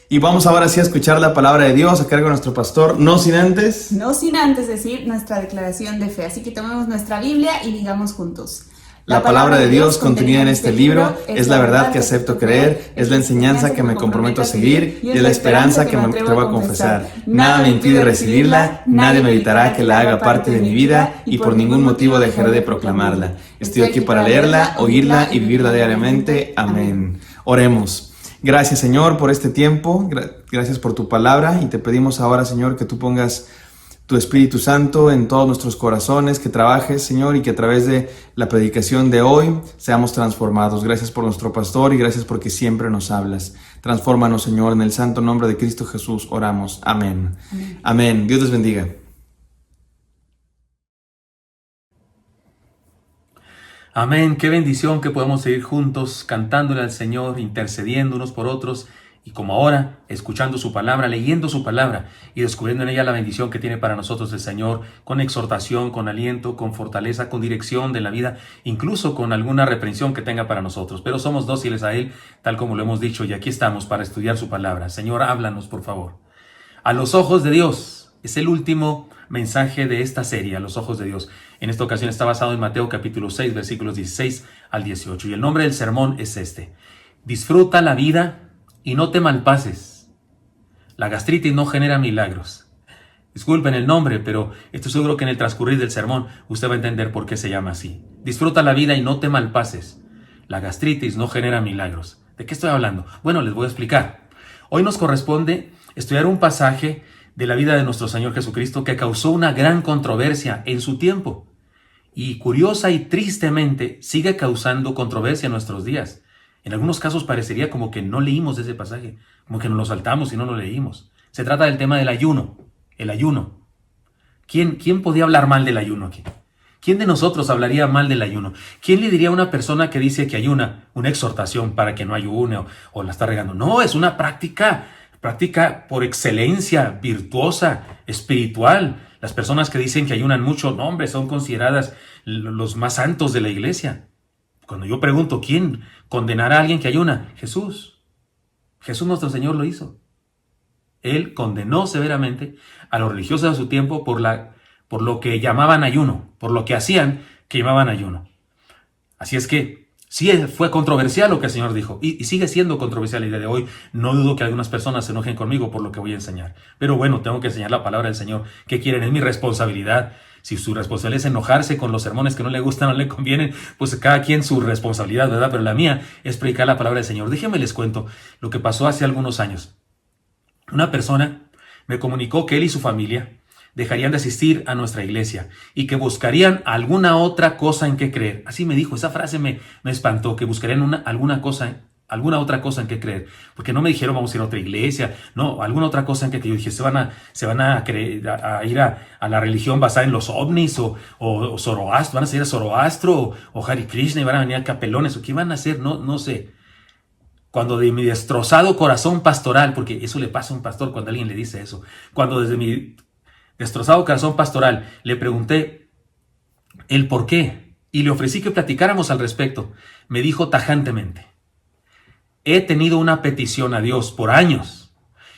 Y vamos ahora sí a escuchar la palabra de Dios a cargo de nuestro pastor, no sin antes decir nuestra declaración de fe. Así que tomemos nuestra Biblia y digamos juntos. La palabra de Dios contenida en este libro es la verdad que acepto creer, es la enseñanza que me comprometo a seguir y es la esperanza que me atrevo a confesar. Nada me impide recibirla, nadie me evitará que la haga parte de mi vida y por ningún motivo dejaré de proclamarla. Estoy aquí para leerla, oírla y vivirla diariamente. Amén. Oremos. Gracias, Señor, por este tiempo. Gracias por tu palabra y te pedimos ahora, Señor, que tú pongas tu Espíritu Santo en todos nuestros corazones, que trabajes, Señor, y que a través de la predicación de hoy seamos transformados. Gracias por nuestro pastor y gracias porque siempre nos hablas. Transfórmanos, Señor, en el santo nombre de Cristo Jesús oramos. Amén. Amén. Amén. Dios les bendiga. Amén, qué bendición que podemos seguir juntos cantándole al Señor, intercediendo unos por otros y como ahora, escuchando su palabra, leyendo su palabra y descubriendo en ella la bendición que tiene para nosotros el Señor, con exhortación, con aliento, con fortaleza, con dirección de la vida, incluso con alguna reprensión que tenga para nosotros. Pero somos dóciles a Él, tal como lo hemos dicho, y aquí estamos para estudiar su palabra. Señor, háblanos, por favor. A los ojos de Dios, es el último mensaje de esta serie, a los ojos de Dios. En esta ocasión está basado en Mateo capítulo 6, versículos 16 al 18. Y el nombre del sermón es este: disfruta la vida y no te malpases. La gastritis no genera milagros. Disculpen el nombre, pero estoy seguro que en el transcurrir del sermón usted va a entender por qué se llama así. Disfruta la vida y no te malpases. La gastritis no genera milagros. ¿De qué estoy hablando? Bueno, les voy a explicar. Hoy nos corresponde estudiar un pasaje de la vida de nuestro Señor Jesucristo que causó una gran controversia en su tiempo y curiosa y tristemente sigue causando controversia en nuestros días. En algunos casos parecería como que no leímos ese pasaje, como que nos lo saltamos y no lo leímos. Se trata del tema del ayuno, el ayuno. ¿Quién podía hablar mal del ayuno aquí? ¿Quién de nosotros hablaría mal del ayuno? ¿Quién le diría a una persona que dice que ayuna una exhortación para que no ayune o la está regando? No, es una práctica por excelencia, virtuosa, espiritual. Las personas que dicen que ayunan mucho, no, hombre, son consideradas los más santos de la iglesia. Cuando yo pregunto, ¿quién condenará a alguien que ayuna? Jesús. Jesús nuestro Señor lo hizo. Él condenó severamente a los religiosos de su tiempo por lo que llamaban ayuno, por lo que hacían que llamaban ayuno. Así es que sí fue controversial lo que el Señor dijo y sigue siendo controversial el día de hoy. No dudo que algunas personas se enojen conmigo por lo que voy a enseñar. Pero bueno, tengo que enseñar la palabra del Señor. ¿Qué quieren? Es mi responsabilidad. Si su responsabilidad es enojarse con los sermones que no le gustan, no le convienen, pues cada quien su responsabilidad, ¿verdad? Pero la mía es predicar la palabra del Señor. Déjenme les cuento lo que pasó hace algunos años. Una persona me comunicó que él y su familia dejarían de asistir a nuestra iglesia y que buscarían alguna otra cosa en que creer. Así me dijo, esa frase me espantó, que buscarían alguna otra cosa en que creer. Porque no me dijeron vamos a ir a otra iglesia, no, alguna otra cosa en que yo dije, se van a ir a la religión basada en los ovnis o Zoroastro, van a seguir a Zoroastro o Hare Krishna y van a venir a capelones o qué van a hacer, no sé. Cuando de mi destrozado corazón pastoral, porque eso le pasa a un pastor cuando alguien le dice eso, cuando desde mi destrozado corazón pastoral le pregunté el por qué y le ofrecí que platicáramos al respecto, me dijo tajantemente: he tenido una petición a Dios por años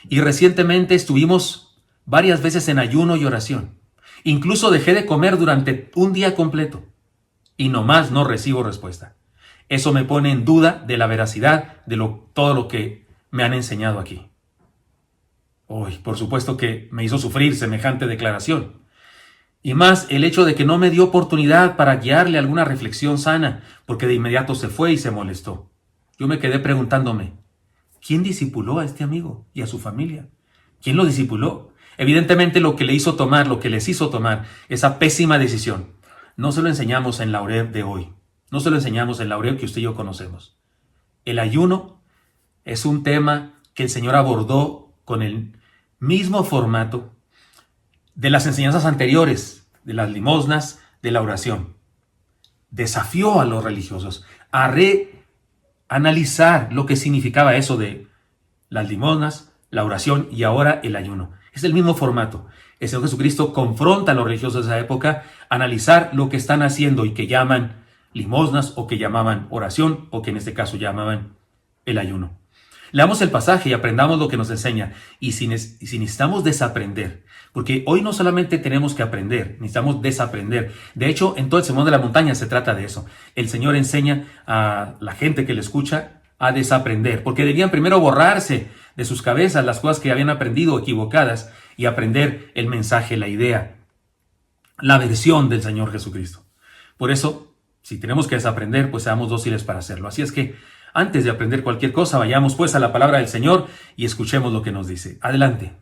y recientemente estuvimos varias veces en ayuno y oración. Incluso dejé de comer durante un día completo y nomás no recibo respuesta. Eso me pone en duda de la veracidad de todo lo que me han enseñado aquí. Uy, por supuesto que me hizo sufrir semejante declaración. Y más el hecho de que no me dio oportunidad para guiarle alguna reflexión sana, porque de inmediato se fue y se molestó. Yo me quedé preguntándome, ¿quién discipuló a este amigo y a su familia? ¿Quién lo discipuló? Evidentemente lo que les hizo tomar esa pésima decisión, no se lo enseñamos en la Oreb de hoy. No se lo enseñamos en la Oreb que usted y yo conocemos. El ayuno es un tema que el Señor abordó con el mismo formato de las enseñanzas anteriores, de las limosnas, de la oración. Desafió a los religiosos a reanalizar lo que significaba eso de las limosnas, la oración y ahora el ayuno. Es el mismo formato. El Señor Jesucristo confronta a los religiosos de esa época a analizar lo que están haciendo y que llaman limosnas o que llamaban oración o que en este caso llamaban el ayuno. Leamos el pasaje y aprendamos lo que nos enseña. Y si necesitamos desaprender, porque hoy no solamente tenemos que aprender, necesitamos desaprender. De hecho, en todo el Sermón de la Montaña se trata de eso. El Señor enseña a la gente que le escucha a desaprender, porque debían primero borrarse de sus cabezas las cosas que habían aprendido equivocadas y aprender el mensaje, la idea, la versión del Señor Jesucristo. Por eso, si tenemos que desaprender, pues seamos dóciles para hacerlo. Así es que, antes de aprender cualquier cosa, vayamos pues a la palabra del Señor y escuchemos lo que nos dice. Adelante.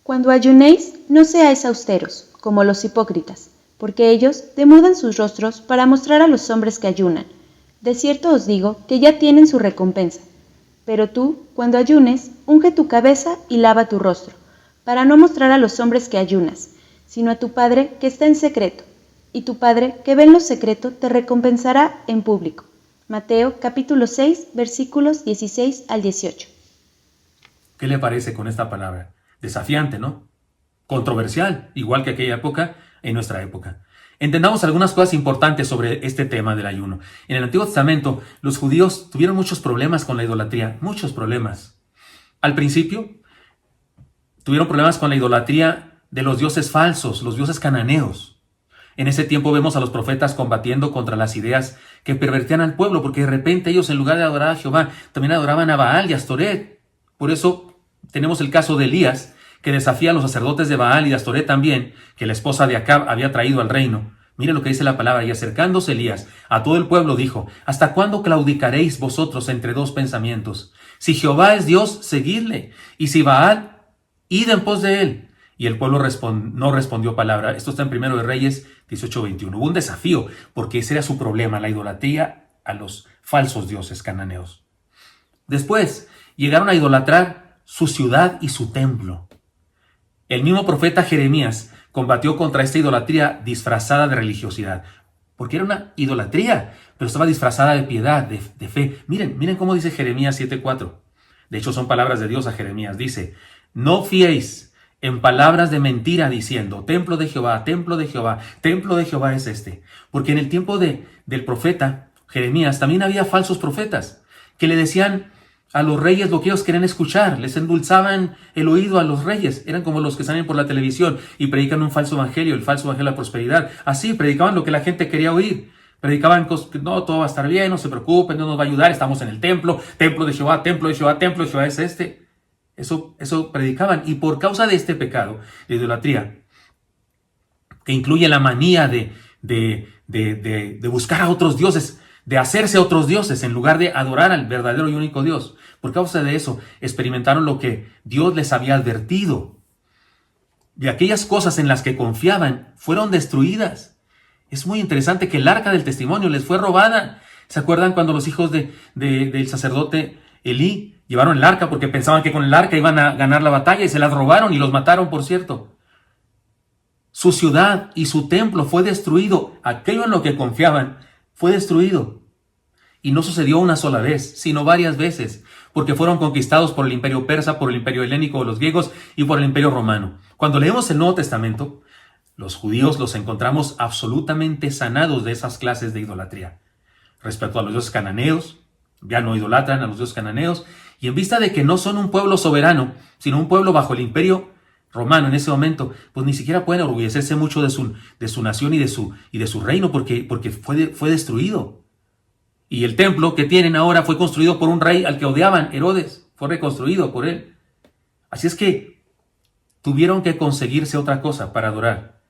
Cuando ayunéis, no seáis austeros, como los hipócritas, porque ellos demudan sus rostros para mostrar a los hombres que ayunan. De cierto os digo que ya tienen su recompensa. Pero tú, cuando ayunes, unge tu cabeza y lava tu rostro, para no mostrar a los hombres que ayunas, sino a tu Padre que está en secreto, y tu Padre que ve en lo secreto te recompensará en público. Mateo capítulo 6, versículos 16 al 18. ¿Qué le parece con esta palabra? Desafiante, ¿no? Controversial, igual que aquella época, en nuestra época. Entendamos algunas cosas importantes sobre este tema del ayuno. En el Antiguo Testamento, los judíos tuvieron muchos problemas con la idolatría, muchos problemas. Al principio, tuvieron problemas con la idolatría de los dioses falsos, los dioses cananeos. En ese tiempo vemos a los profetas combatiendo contra las ideas que pervertían al pueblo, porque de repente ellos, en lugar de adorar a Jehová, también adoraban a Baal y a Astoret. Por eso tenemos el caso de Elías, que desafía a los sacerdotes de Baal y de Astoret también, que la esposa de Acab había traído al reino. Mire lo que dice la palabra: y acercándose Elías a todo el pueblo dijo: ¿hasta cuándo claudicaréis vosotros entre dos pensamientos? Si Jehová es Dios, seguidle, y si Baal, id en pos de él. Y el pueblo no respondió palabra. Esto está en 1 de Reyes 18:21. Hubo un desafío, porque ese era su problema, la idolatría a los falsos dioses cananeos. Después llegaron a idolatrar su ciudad y su templo. El mismo profeta Jeremías combatió contra esta idolatría disfrazada de religiosidad, porque era una idolatría, pero estaba disfrazada de piedad, de fe. Miren cómo dice Jeremías 7:4. De hecho, son palabras de Dios a Jeremías. Dice: no fiéis en palabras de mentira diciendo: templo de Jehová, templo de Jehová, templo de Jehová es este. Porque en el tiempo del profeta Jeremías también había falsos profetas que le decían a los reyes lo que ellos querían escuchar, les endulzaban el oído a los reyes. Eran como los que salen por la televisión y predican un falso evangelio, el falso evangelio de la prosperidad. Así predicaban lo que la gente quería oír. Predicaban que no, todo va a estar bien, no se preocupen, no nos va a ayudar, estamos en el templo, templo de Jehová, templo de Jehová, templo de Jehová es este. Eso predicaban. Y por causa de este pecado de idolatría, que incluye la manía de buscar a otros dioses, de hacerse otros dioses en lugar de adorar al verdadero y único Dios, por causa de eso experimentaron lo que Dios les había advertido. Y aquellas cosas en las que confiaban fueron destruidas. Es muy interesante que el arca del testimonio les fue robada. ¿Se acuerdan cuando los hijos del sacerdote Elí llevaron el arca porque pensaban que con el arca iban a ganar la batalla y se las robaron y los mataron, por cierto? Su ciudad y su templo fue destruido. Aquello en lo que confiaban fue destruido. Y no sucedió una sola vez, sino varias veces, porque fueron conquistados por el imperio persa, por el imperio helénico de los griegos y por el imperio romano. Cuando leemos el Nuevo Testamento, los judíos los encontramos absolutamente sanados de esas clases de idolatría. Respecto a los dioses cananeos, ya no idolatran a los dioses cananeos, y en vista de que no son un pueblo soberano, sino un pueblo bajo el imperio romano en ese momento, pues ni siquiera pueden orgullecerse mucho de su nación y de su reino, porque fue destruido. Y el templo que tienen ahora fue construido por un rey al que odiaban, Herodes, fue reconstruido por él. Así es que tuvieron que conseguirse otra cosa para adorar.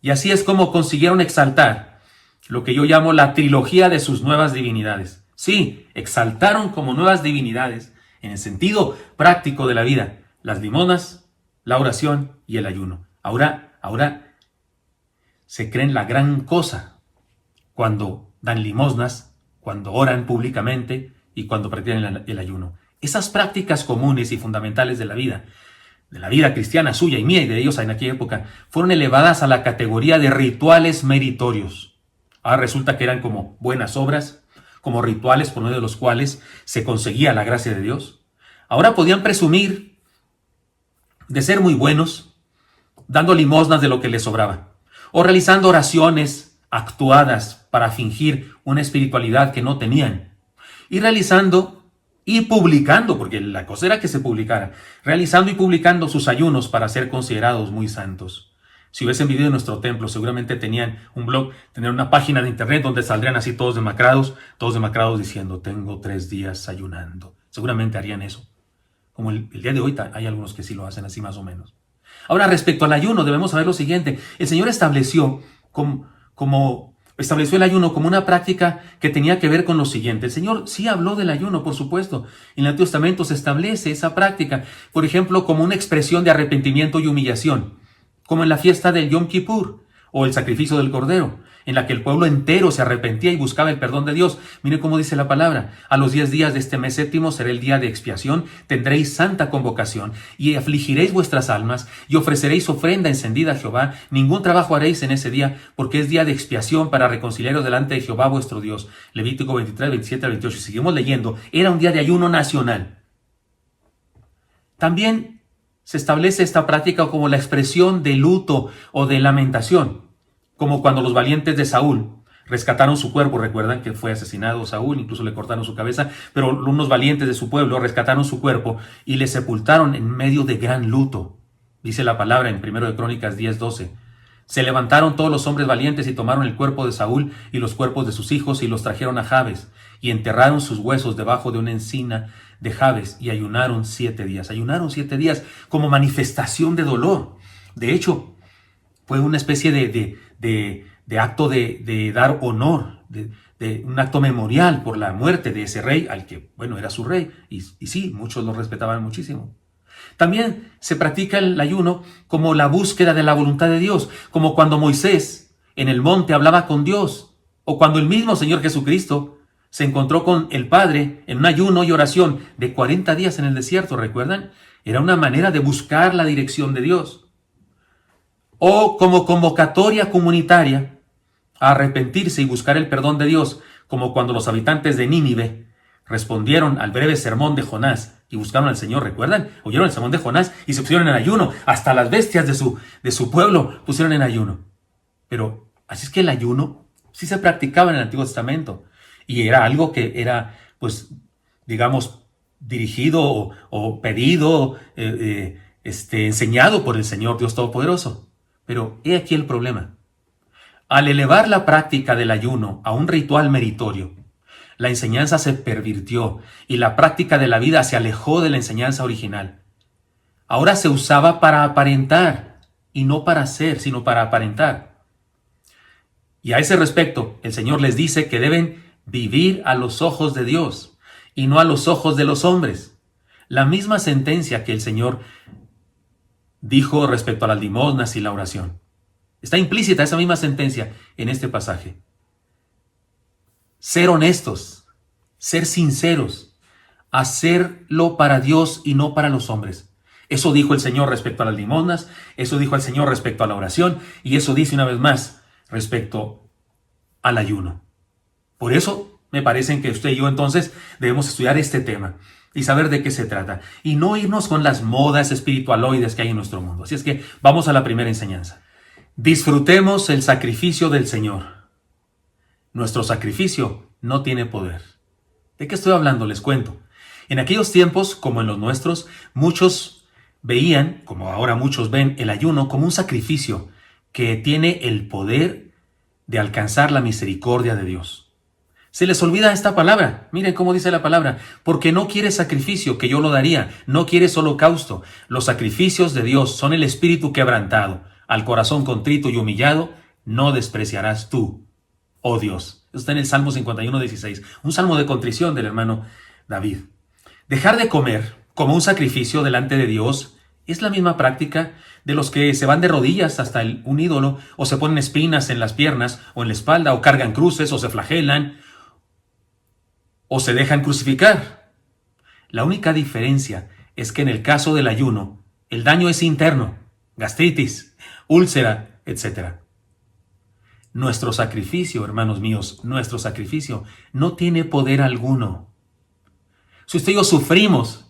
Y así es como consiguieron exaltar lo que yo llamo la trilogía de sus nuevas divinidades. Sí, exaltaron como nuevas divinidades, en el sentido práctico de la vida, las limonas, la oración y el ayuno. Ahora se creen la gran cosa cuando dan limosnas, cuando oran públicamente y cuando practican el ayuno. Esas prácticas comunes y fundamentales de la vida cristiana suya y mía y de ellos en aquella época, fueron elevadas a la categoría de rituales meritorios. Ahora resulta que eran como buenas obras, como rituales por medio de los cuales se conseguía la gracia de Dios. Ahora podían presumir de ser muy buenos, dando limosnas de lo que les sobraba, o realizando oraciones actuadas para fingir una espiritualidad que no tenían, y realizando y publicando, porque la cosa era que se publicara, realizando y publicando sus ayunos para ser considerados muy santos. Si hubiesen vivido en nuestro templo, seguramente tenían un blog, tenían una página de internet donde saldrían así todos demacrados diciendo, tengo 3 días ayunando. Seguramente harían eso. Como el día de hoy hay algunos que sí lo hacen así más o menos. Ahora, respecto al ayuno, debemos saber lo siguiente. El Señor estableció el ayuno como una práctica que tenía que ver con lo siguiente. El Señor sí habló del ayuno, por supuesto. En el Antiguo Testamento se establece esa práctica, por ejemplo, como una expresión de arrepentimiento y humillación, como en la fiesta del Yom Kippur o el sacrificio del Cordero, en la que el pueblo entero se arrepentía y buscaba el perdón de Dios. Mire cómo dice la palabra: a los 10 días de este mes séptimo será el día de expiación, tendréis santa convocación y afligiréis vuestras almas y ofreceréis ofrenda encendida a Jehová. Ningún trabajo haréis en ese día, porque es día de expiación para reconciliaros delante de Jehová vuestro Dios. Levítico 23, 27 al 28. Seguimos leyendo. Era un día de ayuno nacional. También se establece esta práctica como la expresión de luto o de lamentación, como cuando los valientes de Saúl rescataron su cuerpo. Recuerdan que fue asesinado Saúl, incluso le cortaron su cabeza, pero unos valientes de su pueblo rescataron su cuerpo y le sepultaron en medio de gran luto. Dice la palabra en 1 de Crónicas 10:12. Se levantaron todos los hombres valientes y tomaron el cuerpo de Saúl y los cuerpos de sus hijos y los trajeron a Jabes y enterraron sus huesos debajo de una encina de Jabes y ayunaron 7 días. Ayunaron 7 días como manifestación de dolor. De hecho, fue una especie de acto de dar honor, de un acto memorial por la muerte de ese rey, al que, bueno, era su rey, y sí, muchos lo respetaban muchísimo. También se practica el ayuno como la búsqueda de la voluntad de Dios, como cuando Moisés en el monte hablaba con Dios, o cuando el mismo Señor Jesucristo se encontró con el Padre en un ayuno y oración de 40 días en el desierto, ¿recuerdan? Era una manera de buscar la dirección de Dios. O como convocatoria comunitaria a arrepentirse y buscar el perdón de Dios, como cuando los habitantes de Nínive respondieron al breve sermón de Jonás y buscaron al Señor, ¿recuerdan? Oyeron el sermón de Jonás y se pusieron en ayuno. Hasta las bestias de su pueblo pusieron en ayuno. Pero así es que el ayuno sí se practicaba en el Antiguo Testamento. Y era algo que era, pues, digamos, dirigido o pedido, enseñado por el Señor Dios Todopoderoso. Pero he aquí el problema. Al elevar la práctica del ayuno a un ritual meritorio, la enseñanza se pervirtió y la práctica de la vida se alejó de la enseñanza original. Ahora se usaba para aparentar, y no para ser, sino para aparentar. Y a ese respecto, el Señor les dice que deben vivir a los ojos de Dios y no a los ojos de los hombres. La misma sentencia que el Señor dijo respecto a las limosnas y la oración. Está implícita esa misma sentencia en este pasaje. Ser honestos, ser sinceros, hacerlo para Dios y no para los hombres. Eso dijo el Señor respecto a las limosnas, eso dijo el Señor respecto a la oración, y eso dice una vez más respecto al ayuno. Por eso me parece que usted y yo entonces debemos estudiar este tema y saber de qué se trata, y no irnos con las modas espiritualoides que hay en nuestro mundo. Así es que vamos a la primera enseñanza. Disfrutemos el sacrificio del Señor. Nuestro sacrificio no tiene poder. ¿De qué estoy hablando? Les cuento. En aquellos tiempos, como en los nuestros, muchos veían, como ahora muchos ven, el ayuno como un sacrificio que tiene el poder de alcanzar la misericordia de Dios. Se les olvida esta palabra. Miren cómo dice la palabra. Porque no quieres sacrificio, que yo lo daría. No quieres holocausto. Los sacrificios de Dios son el espíritu quebrantado. Al corazón contrito y humillado, no despreciarás tú, oh Dios. Eso está en el Salmo 51:16. Un salmo de contrición del hermano David. Dejar de comer como un sacrificio delante de Dios es la misma práctica de los que se van de rodillas hasta un ídolo, o se ponen espinas en las piernas o en la espalda, o cargan cruces, o se flagelan, o se dejan crucificar. La única diferencia es que en el caso del ayuno, el daño es interno, gastritis, úlcera, etc. Nuestro sacrificio, hermanos míos, nuestro sacrificio no tiene poder alguno. Si usted y yo sufrimos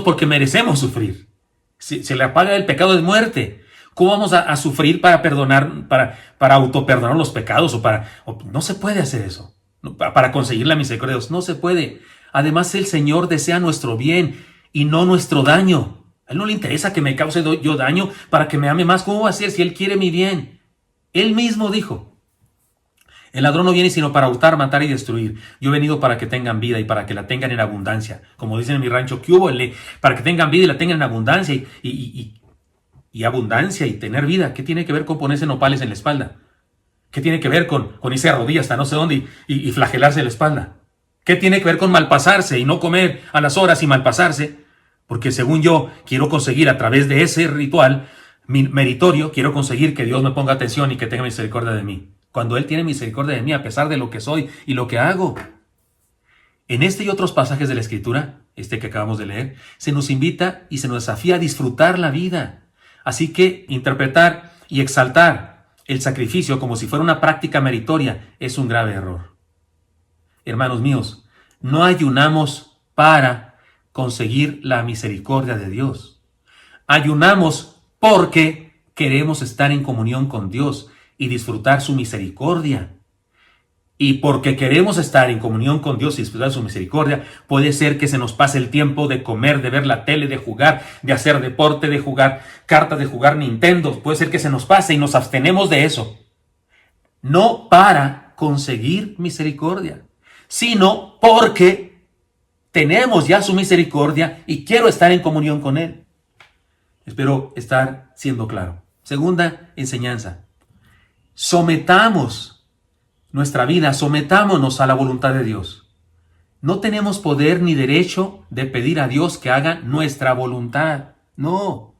porque merecemos sufrir. Si se le apaga el pecado es muerte. ¿Cómo vamos a sufrir para perdonar, para autoperdonar los pecados? No se puede hacer eso. Para conseguir la misericordia de Dios, no se puede. Además, el Señor desea nuestro bien y no nuestro daño. A Él no le interesa que me cause yo daño para que me ame más. ¿Cómo va a ser si Él quiere mi bien? Él mismo dijo: el ladrón no viene sino para hurtar, matar y destruir. Yo he venido para que tengan vida y para que la tengan en abundancia. Como dicen en mi rancho, ¿qué hubo? Para que tengan vida y la tengan en abundancia. Y abundancia y tener vida, ¿qué tiene que ver con ponerse nopales en la espalda? ¿Qué tiene que ver con irse a rodillas hasta no sé dónde y flagelarse la espalda? ¿Qué tiene que ver con malpasarse y no comer a las horas y malpasarse? Porque según yo quiero conseguir a través de ese ritual meritorio, quiero conseguir que Dios me ponga atención y que tenga misericordia de mí. Cuando Él tiene misericordia de mí a pesar de lo que soy y lo que hago. En este y otros pasajes de la Escritura, este que acabamos de leer, se nos invita y se nos desafía a disfrutar la vida. Así que interpretar y exaltar el sacrificio como si fuera una práctica meritoria es un grave error. Hermanos míos, no ayunamos para conseguir la misericordia de Dios. Ayunamos porque queremos estar en comunión con Dios y disfrutar su misericordia. Y porque queremos estar en comunión con Dios y disfrutar su misericordia, puede ser que se nos pase el tiempo de comer, de ver la tele, de jugar, de hacer deporte, de jugar cartas, de jugar Nintendo. Puede ser que se nos pase y nos abstenemos de eso. No para conseguir misericordia, sino porque tenemos ya su misericordia y quiero estar en comunión con Él. Espero estar siendo claro. Segunda enseñanza. Sometamos nuestra vida, sometámonos a la voluntad de Dios. No tenemos poder ni derecho de pedir a Dios que haga nuestra voluntad. No.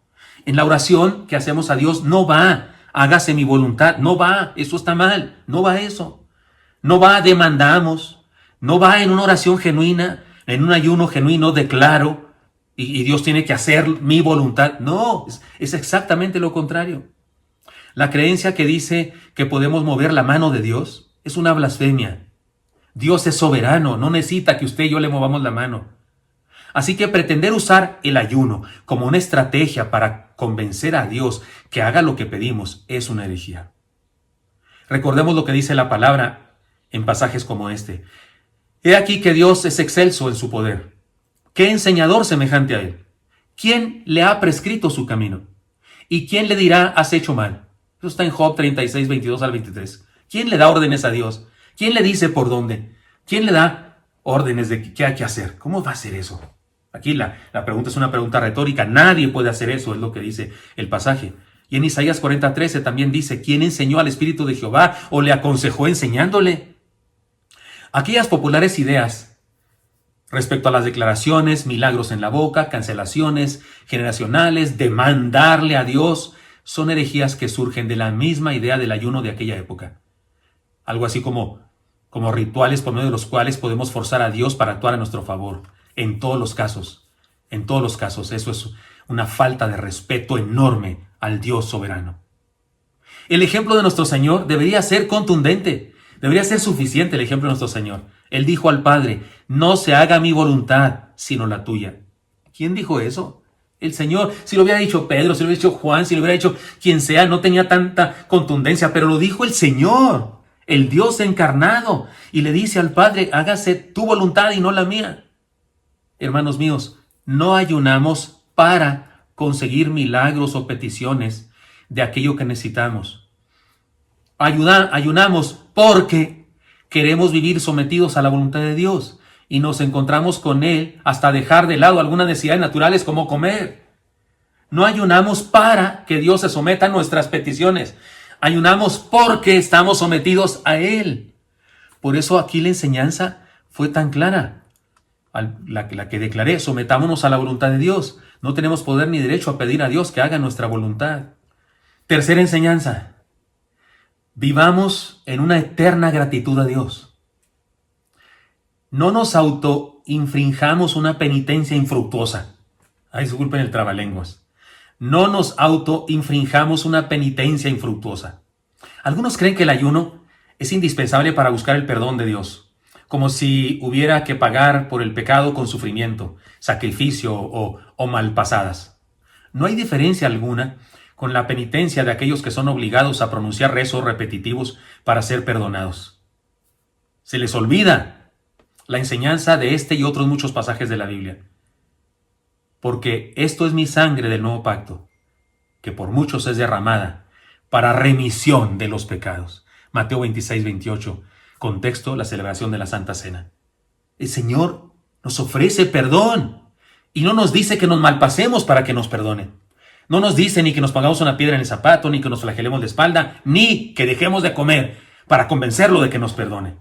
En la oración que hacemos a Dios no va, hágase mi voluntad. No va, eso está mal. No va eso. No va, demandamos. No va en una oración genuina, en un ayuno genuino, declaro, y Dios tiene que hacer mi voluntad. No, es exactamente lo contrario. La creencia que dice que podemos mover la mano de Dios es una blasfemia. Dios es soberano, no necesita que usted y yo le movamos la mano. Así que pretender usar el ayuno como una estrategia para convencer a Dios que haga lo que pedimos es una herejía. Recordemos lo que dice la palabra en pasajes como este. He aquí que Dios es excelso en su poder. ¿Qué enseñador semejante a Él? ¿Quién le ha prescrito su camino? ¿Y quién le dirá, has hecho mal? Eso está en Job 36, 22 al 23. ¿Quién le da órdenes a Dios? ¿Quién le dice por dónde? ¿Quién le da órdenes de qué hay que hacer? ¿Cómo va a hacer eso? Aquí la pregunta es una pregunta retórica. Nadie puede hacer eso, es lo que dice el pasaje. Y en Isaías 40:13 también dice, ¿quién enseñó al Espíritu de Jehová o le aconsejó enseñándole? Aquellas populares ideas respecto a las declaraciones, milagros en la boca, cancelaciones generacionales, demandarle a Dios, son herejías que surgen de la misma idea del ayuno de aquella época. Algo así como rituales por medio de los cuales podemos forzar a Dios para actuar a nuestro favor. En todos los casos, eso es una falta de respeto enorme al Dios soberano. El ejemplo de nuestro Señor debería ser contundente, debería ser suficiente el ejemplo de nuestro Señor. Él dijo al Padre, no se haga mi voluntad, sino la tuya. ¿Quién dijo eso? El Señor. Si lo hubiera dicho Pedro, si lo hubiera dicho Juan, si lo hubiera dicho quien sea, no tenía tanta contundencia, pero lo dijo el Señor, el Dios encarnado, y le dice al Padre, hágase tu voluntad y no la mía. Hermanos míos, no ayunamos para conseguir milagros o peticiones de aquello que necesitamos. Ayunamos porque queremos vivir sometidos a la voluntad de Dios y nos encontramos con Él hasta dejar de lado algunas necesidades naturales como comer. No ayunamos para que Dios se someta a nuestras peticiones. Ayunamos porque estamos sometidos a Él. Por eso aquí la enseñanza fue tan clara. La que declaré, sometámonos a la voluntad de Dios. No tenemos poder ni derecho a pedir a Dios que haga nuestra voluntad. Tercera enseñanza. Vivamos en una eterna gratitud a Dios. No nos autoinfringamos una penitencia infructuosa. Ay, disculpen el trabalenguas. No nos autoinfringamos una penitencia infructuosa. Algunos creen que el ayuno es indispensable para buscar el perdón de Dios, como si hubiera que pagar por el pecado con sufrimiento, sacrificio o malpasadas. No hay diferencia alguna con la penitencia de aquellos que son obligados a pronunciar rezos repetitivos para ser perdonados. Se les olvida la enseñanza de este y otros muchos pasajes de la Biblia. Porque esto es mi sangre del nuevo pacto, que por muchos es derramada para remisión de los pecados. Mateo 26, 28, contexto, la celebración de la Santa Cena. El Señor nos ofrece perdón y no nos dice que nos malpasemos para que nos perdone. No nos dice ni que nos pongamos una piedra en el zapato, ni que nos flagelemos la espalda, ni que dejemos de comer para convencerlo de que nos perdone.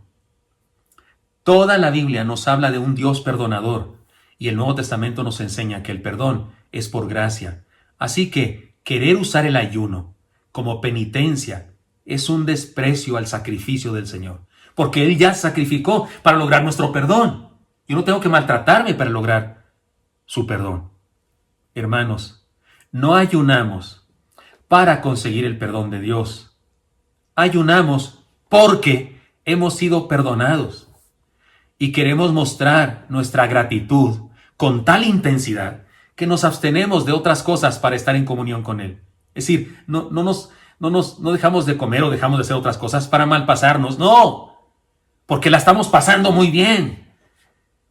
Toda la Biblia nos habla de un Dios perdonador y el Nuevo Testamento nos enseña que el perdón es por gracia. Así que querer usar el ayuno como penitencia es un desprecio al sacrificio del Señor, porque Él ya sacrificó para lograr nuestro perdón. Yo no tengo que maltratarme para lograr su perdón. Hermanos, no ayunamos para conseguir el perdón de Dios. Ayunamos porque hemos sido perdonados y queremos mostrar nuestra gratitud con tal intensidad que nos abstenemos de otras cosas para estar en comunión con Él. Es decir, no dejamos de comer o dejamos de hacer otras cosas para malpasarnos. No, porque la estamos pasando muy bien.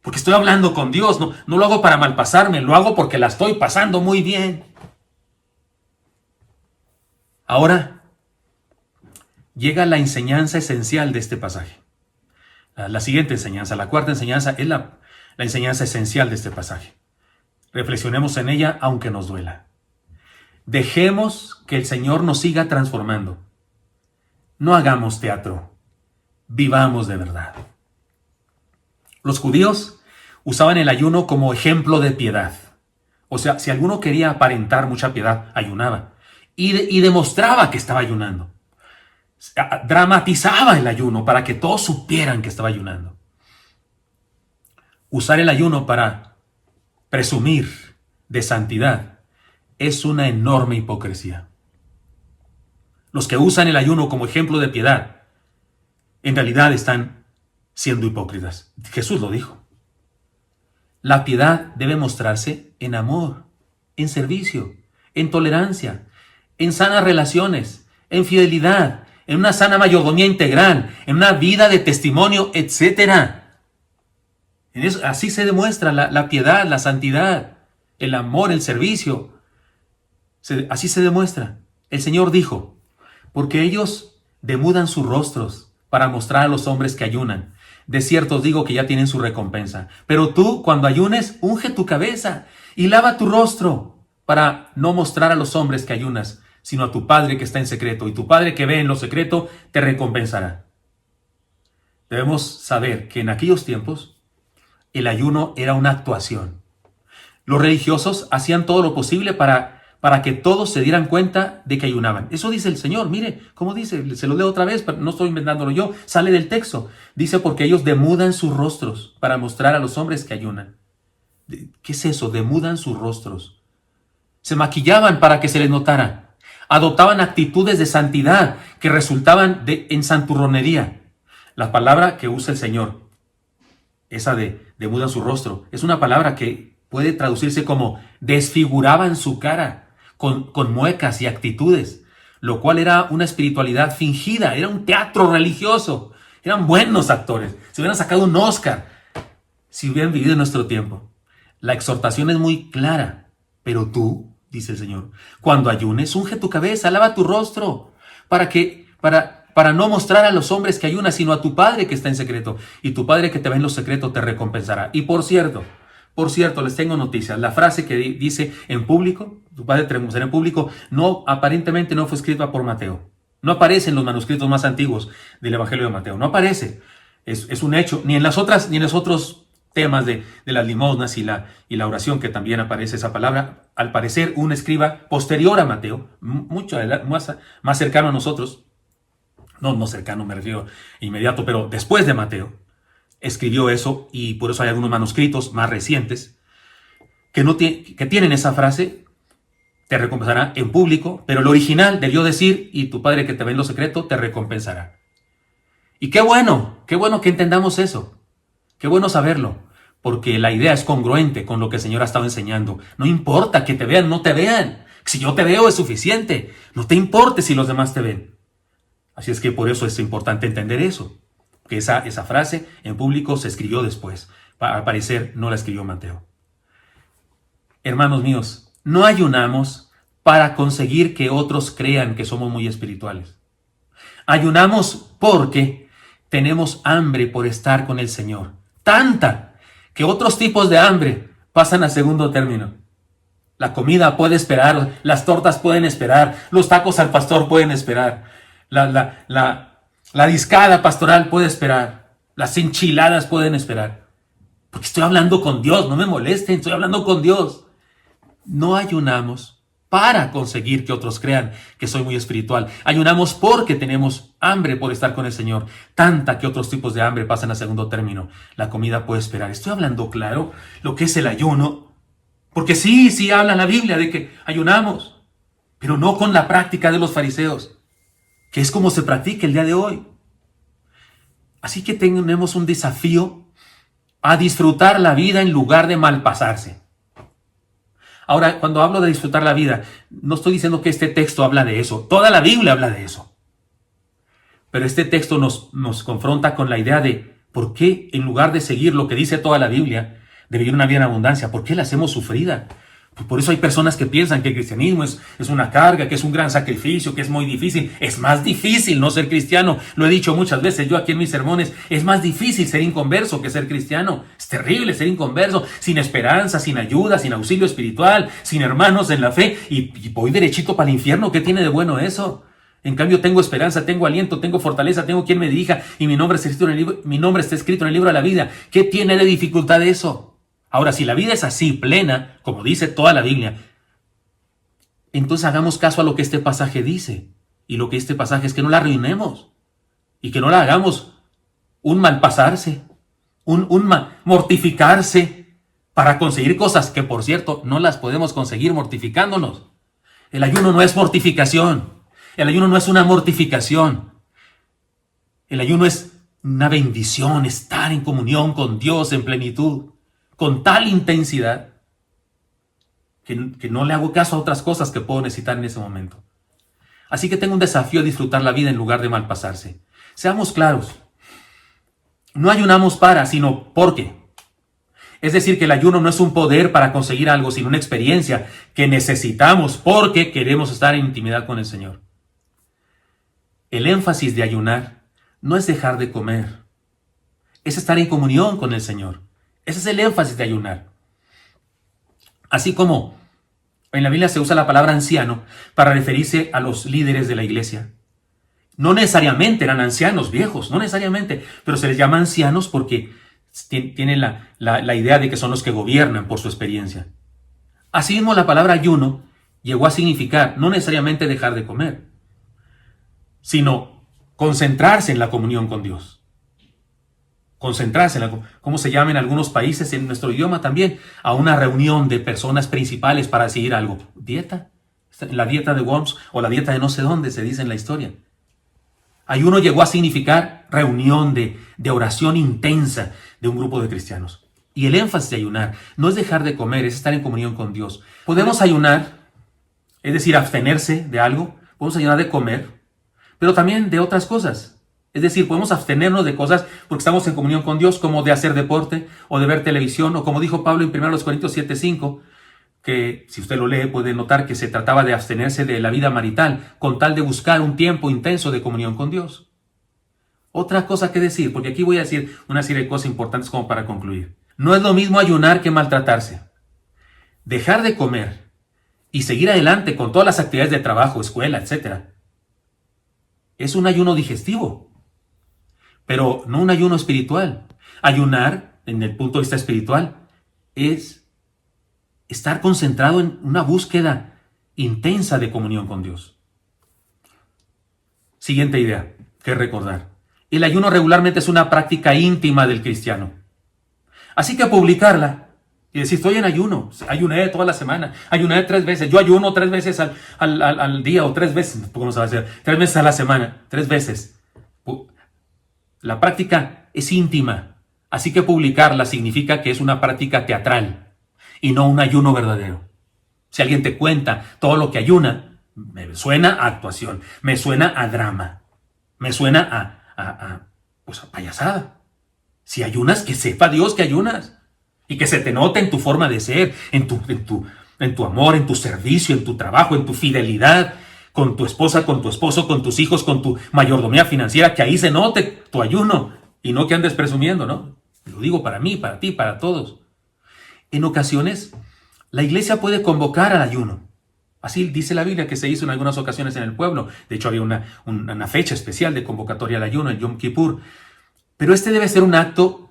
Porque estoy hablando con Dios. No lo hago para malpasarme, lo hago porque la estoy pasando muy bien. Ahora llega la enseñanza esencial de este pasaje. La siguiente enseñanza, la cuarta enseñanza, es la enseñanza esencial de este pasaje. Reflexionemos en ella aunque nos duela. Dejemos que el Señor nos siga transformando. No hagamos teatro, vivamos de verdad. Los judíos usaban el ayuno como ejemplo de piedad. O sea, si alguno quería aparentar mucha piedad, ayunaba. Y demostraba que estaba ayunando. Dramatizaba el ayuno para que todos supieran que estaba ayunando. Usar el ayuno para presumir de santidad es una enorme hipocresía. Los que usan el ayuno como ejemplo de piedad, en realidad están siendo hipócritas. Jesús lo dijo. La piedad debe mostrarse en amor, en servicio, en tolerancia, en sanas relaciones, en fidelidad, en una sana mayordomía integral, en una vida de testimonio, etc. Así se demuestra la piedad, la santidad, el amor, el servicio. Así se demuestra. El Señor dijo, porque ellos demudan sus rostros para mostrar a los hombres que ayunan. De cierto os digo que ya tienen su recompensa. Pero tú, cuando ayunes, unge tu cabeza y lava tu rostro para no mostrar a los hombres que ayunas, sino a tu Padre que está en secreto, y tu Padre que ve en lo secreto te recompensará. Debemos saber que en aquellos tiempos el ayuno era una actuación. Los religiosos hacían todo lo posible para que todos se dieran cuenta de que ayunaban. Eso dice el Señor, mire, ¿cómo dice? Se lo leo otra vez, pero no estoy inventándolo yo, sale del texto. Dice, porque ellos demudan sus rostros para mostrar a los hombres que ayunan. ¿Qué es eso? Demudan sus rostros. Se maquillaban para que se les notara. Adoptaban actitudes de santidad que resultaban en santurronería. La palabra que usa el Señor, esa de demudan su rostro, es una palabra que puede traducirse como desfiguraban su cara con muecas y actitudes, lo cual era una espiritualidad fingida, era un teatro religioso. Eran buenos actores, se hubieran sacado un Oscar si hubieran vivido en nuestro tiempo. La exhortación es muy clara, pero tú, dice el Señor, cuando ayunes, unge tu cabeza, lava tu rostro, para no mostrar a los hombres que ayunas, sino a tu Padre que está en secreto, y tu Padre que te ve en lo secreto te recompensará. Y por cierto, les tengo noticias. La frase que dice en público, tu Padre te recompensará en público, aparentemente no fue escrita por Mateo. No aparece en los manuscritos más antiguos del Evangelio de Mateo. No aparece. Es un hecho. Ni en los otros temas de las limosnas y la oración, que también aparece esa palabra. Al parecer, un escriba posterior a Mateo, mucho más cercano a nosotros, no cercano, me refiero inmediato, pero después de Mateo, escribió eso, y por eso hay algunos manuscritos más recientes que tienen esa frase, te recompensará en público, pero el original debió decir, y tu Padre que te ve en lo secreto te recompensará. Y qué bueno que entendamos eso. Qué bueno saberlo, porque la idea es congruente con lo que el Señor ha estado enseñando. No importa que te vean o no te vean, Si yo te veo es suficiente. No te importe si los demás te ven. Así es que por eso es importante entender eso. Que esa frase en público se escribió después. Al parecer no la escribió Mateo. Hermanos míos, no ayunamos para conseguir que otros crean que somos muy espirituales. Ayunamos porque tenemos hambre por estar con el Señor. Tanta que otros tipos de hambre pasan a segundo término. La comida puede esperar, las tortas pueden esperar, los tacos al pastor pueden esperar, la discada pastoral puede esperar, las enchiladas pueden esperar. Porque estoy hablando con Dios, no me molesten, estoy hablando con Dios. No ayunamos para conseguir que otros crean que soy muy espiritual. Ayunamos porque tenemos hambre por estar con el Señor. Tanta que otros tipos de hambre pasan a segundo término. La comida puede esperar. Estoy hablando claro lo que es el ayuno. Porque sí habla la Biblia de que ayunamos, pero no con la práctica de los fariseos, que es como se practica el día de hoy. Así que tenemos un desafío a disfrutar la vida en lugar de malpasarse. Ahora, cuando hablo de disfrutar la vida, no estoy diciendo que este texto habla de eso. Toda la Biblia habla de eso. Pero este texto nos confronta con la idea de por qué, en lugar de seguir lo que dice toda la Biblia, de vivir una vida en abundancia, ¿por qué la hacemos sufrida? Pues por eso hay personas que piensan que el cristianismo es una carga, que es un gran sacrificio, que es muy difícil. Es más difícil no ser cristiano. Lo he dicho muchas veces yo aquí en mis sermones. Es más difícil ser inconverso que ser cristiano. Es terrible ser inconverso, sin esperanza, sin ayuda, sin auxilio espiritual, sin hermanos en la fe. Y voy derechito para el infierno. ¿Qué tiene de bueno eso? En cambio tengo esperanza, tengo aliento, tengo fortaleza, tengo quien me dirija y mi nombre está escrito en el libro de la vida. ¿Qué tiene de dificultad eso? Ahora, si la vida es así, plena, como dice toda la Biblia, entonces hagamos caso a lo que este pasaje dice. Y lo que este pasaje es que no la arruinemos. Y que no la hagamos un malpasarse, un mortificarse para conseguir cosas que, por cierto, no las podemos conseguir mortificándonos. El ayuno no es mortificación. El ayuno no es una mortificación. El ayuno es una bendición, estar en comunión con Dios en plenitud. Con tal intensidad que no le hago caso a otras cosas que puedo necesitar en ese momento. Así que tengo un desafío de disfrutar la vida en lugar de malpasarse. Seamos claros. No ayunamos para, sino porque. Es decir, que el ayuno no es un poder para conseguir algo, sino una experiencia que necesitamos porque queremos estar en intimidad con el Señor. El énfasis de ayunar no es dejar de comer. Es estar en comunión con el Señor. Ese es el énfasis de ayunar. Así como en la Biblia se usa la palabra anciano para referirse a los líderes de la iglesia. No necesariamente eran ancianos viejos, no necesariamente, pero se les llama ancianos porque tienen la idea de que son los que gobiernan por su experiencia. Asimismo, la palabra ayuno llegó a significar no necesariamente dejar de comer, sino concentrarse en la comunión con Dios. Concentrarse en ¿cómo se llama en algunos países, en nuestro idioma también? A una reunión de personas principales para decidir algo. ¿Dieta? La dieta de Worms o la dieta de no sé dónde se dice en la historia. Ayuno llegó a significar reunión de oración intensa de un grupo de cristianos. Y el énfasis de ayunar no es dejar de comer, es estar en comunión con Dios. Podemos ayunar, es decir, abstenerse de algo. Podemos ayunar de comer, pero también de otras cosas. Es decir, podemos abstenernos de cosas porque estamos en comunión con Dios, como de hacer deporte o de ver televisión, o como dijo Pablo en 1 Corintios 7:5, que si usted lo lee puede notar que se trataba de abstenerse de la vida marital con tal de buscar un tiempo intenso de comunión con Dios. Otra cosa que decir, porque aquí voy a decir una serie de cosas importantes como para concluir. No es lo mismo ayunar que maltratarse. Dejar de comer y seguir adelante con todas las actividades de trabajo, escuela, etc. es un ayuno digestivo. Pero no un ayuno espiritual. Ayunar, en el punto de vista espiritual, es estar concentrado en una búsqueda intensa de comunión con Dios. Siguiente idea que recordar. El ayuno regularmente es una práctica íntima del cristiano. Así que publicarla y decir, estoy en ayuno, ayuné toda la semana, ayuné 3 veces, yo ayuno 3 veces al día o 3 veces, ¿cómo se va a hacer? 3 veces a la semana, 3 veces. La práctica es íntima, así que publicarla significa que es una práctica teatral y no un ayuno verdadero. Si alguien te cuenta todo lo que ayuna, me suena a actuación, me suena a drama, me suena pues a payasada. Si ayunas, que sepa Dios que ayunas y que se te note en tu forma de ser, en tu amor, en tu servicio, en tu trabajo, en tu fidelidad con tu esposa, con tu esposo, con tus hijos, con tu mayordomía financiera, que ahí se note tu ayuno y no que andes presumiendo, ¿no? Lo digo para mí, para ti, para todos. En ocasiones, la iglesia puede convocar al ayuno. Así dice la Biblia que se hizo en algunas ocasiones en el pueblo. De hecho, había una fecha especial de convocatoria al ayuno, el Yom Kippur. Pero este debe ser un acto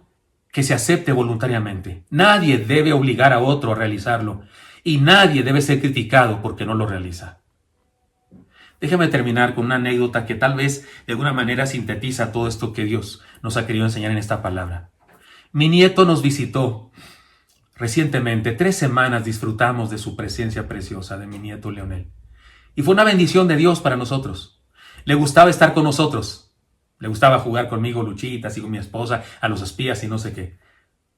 que se acepte voluntariamente. Nadie debe obligar a otro a realizarlo. Y nadie debe ser criticado porque no lo realiza. Déjame terminar con una anécdota que tal vez de alguna manera sintetiza todo esto que Dios nos ha querido enseñar en esta palabra. Mi nieto nos visitó recientemente. 3 semanas disfrutamos de su presencia preciosa, de mi nieto Leonel. Y fue una bendición de Dios para nosotros. Le gustaba estar con nosotros. Le gustaba jugar conmigo luchitas y con mi esposa, a los espías y no sé qué.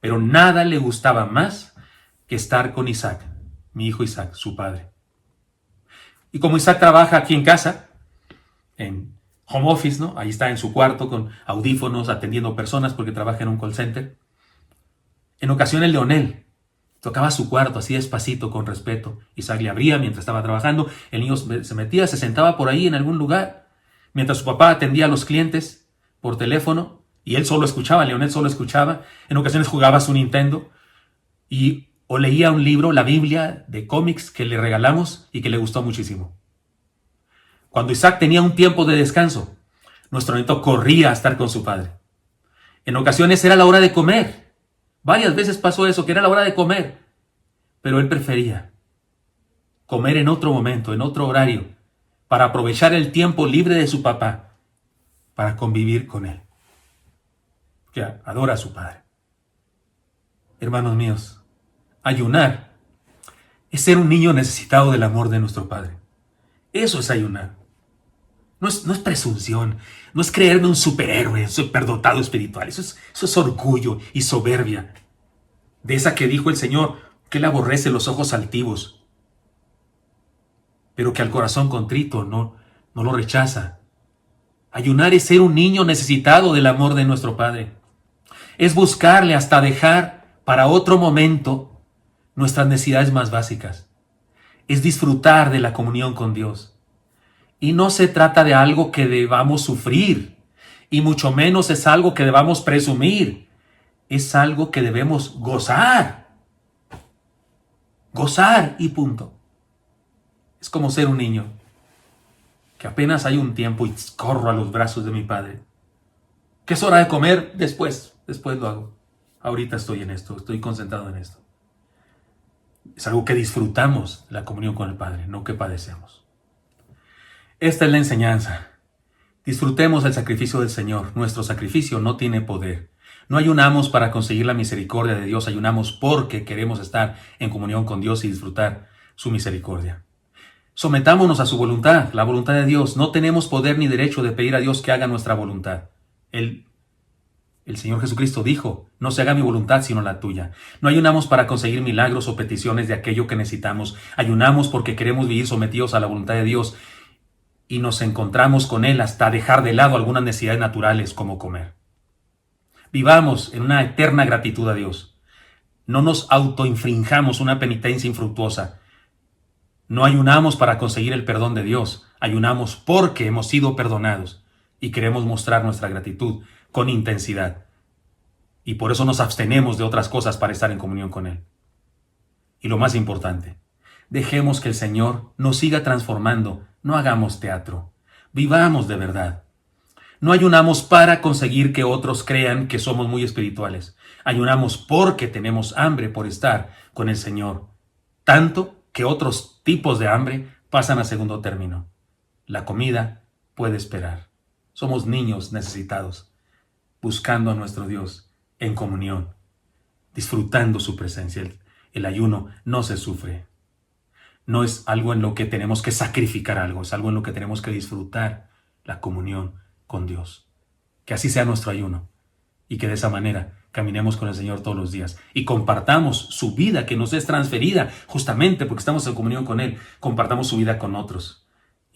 Pero nada le gustaba más que estar con Isaac, mi hijo Isaac, su padre. Y como Isaac trabaja aquí en casa, en home office, ¿no? Ahí está en su cuarto con audífonos atendiendo personas porque trabaja en un call center. En ocasiones Leonel tocaba su cuarto así despacito, con respeto. Isaac le abría mientras estaba trabajando. El niño se metía, se sentaba por ahí en algún lugar. Mientras su papá atendía a los clientes por teléfono. Y él solo escuchaba, Leonel solo escuchaba. En ocasiones jugaba su Nintendo. O leía un libro, la Biblia de cómics que le regalamos y que le gustó muchísimo. Cuando Isaac tenía un tiempo de descanso, nuestro nieto corría a estar con su padre. En ocasiones era la hora de comer. Varias veces pasó eso, que era la hora de comer. Pero él prefería comer en otro momento, en otro horario, para aprovechar el tiempo libre de su papá, para convivir con él. Que adora a su padre. Hermanos míos, ayunar es ser un niño necesitado del amor de nuestro Padre. Eso es ayunar. No es presunción, no es creerme un superhéroe, un superdotado espiritual. Eso es orgullo y soberbia. De esa que dijo el Señor, que él aborrece los ojos altivos, pero que al corazón contrito no lo rechaza. Ayunar es ser un niño necesitado del amor de nuestro Padre. Es buscarle hasta dejar para otro momento nuestras necesidades más básicas. Es disfrutar de la comunión con Dios. Y no se trata de algo que debamos sufrir, y mucho menos es algo que debamos presumir. Es algo que debemos gozar. Gozar y punto. Es como ser un niño, que apenas hay un tiempo y corro a los brazos de mi padre. ¿Que es hora de comer? Después lo hago. Ahorita estoy en esto, estoy concentrado en esto. Es algo que disfrutamos, la comunión con el Padre, no que padecemos. Esta es la enseñanza. Disfrutemos el sacrificio del Señor. Nuestro sacrificio no tiene poder. No ayunamos para conseguir la misericordia de Dios, ayunamos porque queremos estar en comunión con Dios y disfrutar su misericordia. Sometámonos a su voluntad, la voluntad de Dios. No tenemos poder ni derecho de pedir a Dios que haga nuestra voluntad. El Señor Jesucristo dijo, no se haga mi voluntad sino la tuya. No ayunamos para conseguir milagros o peticiones de aquello que necesitamos. Ayunamos porque queremos vivir sometidos a la voluntad de Dios y nos encontramos con Él hasta dejar de lado algunas necesidades naturales como comer. Vivamos en una eterna gratitud a Dios. No nos autoinfringamos una penitencia infructuosa. No ayunamos para conseguir el perdón de Dios. Ayunamos porque hemos sido perdonados y queremos mostrar nuestra gratitud con intensidad. Y por eso nos abstenemos de otras cosas para estar en comunión con Él. Y lo más importante, dejemos que el Señor nos siga transformando. No hagamos teatro. Vivamos de verdad. No ayunamos para conseguir que otros crean que somos muy espirituales. Ayunamos porque tenemos hambre por estar con el Señor. Tanto que otros tipos de hambre pasan a segundo término. La comida puede esperar. Somos niños necesitados, buscando a nuestro Dios en comunión, disfrutando su presencia. El ayuno no se sufre. No es algo en lo que tenemos que sacrificar algo, es algo en lo que tenemos que disfrutar la comunión con Dios. Que así sea nuestro ayuno. y que de esa manera caminemos con el Señor todos los días y compartamos su vida que nos es transferida justamente porque estamos en comunión con Él. Compartamos su vida con otros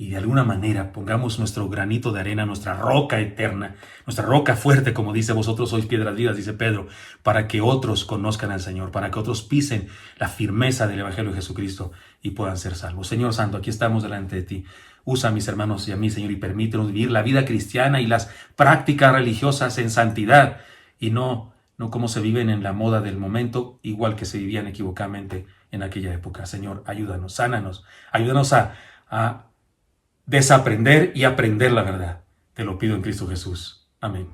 y de alguna manera pongamos nuestro granito de arena, nuestra roca eterna, nuestra roca fuerte, como dice, vosotros sois piedras vivas, dice Pedro, para que otros conozcan al Señor, para que otros pisen la firmeza del Evangelio de Jesucristo y puedan ser salvos. Señor Santo, aquí estamos delante de ti. Usa a mis hermanos y a mí, Señor, y permítenos vivir la vida cristiana y las prácticas religiosas en santidad y no como se viven en la moda del momento, igual que se vivían equivocadamente en aquella época. Señor, ayúdanos, sánanos, ayúdanos a desaprender y aprender la verdad. Te lo pido en Cristo Jesús. Amén.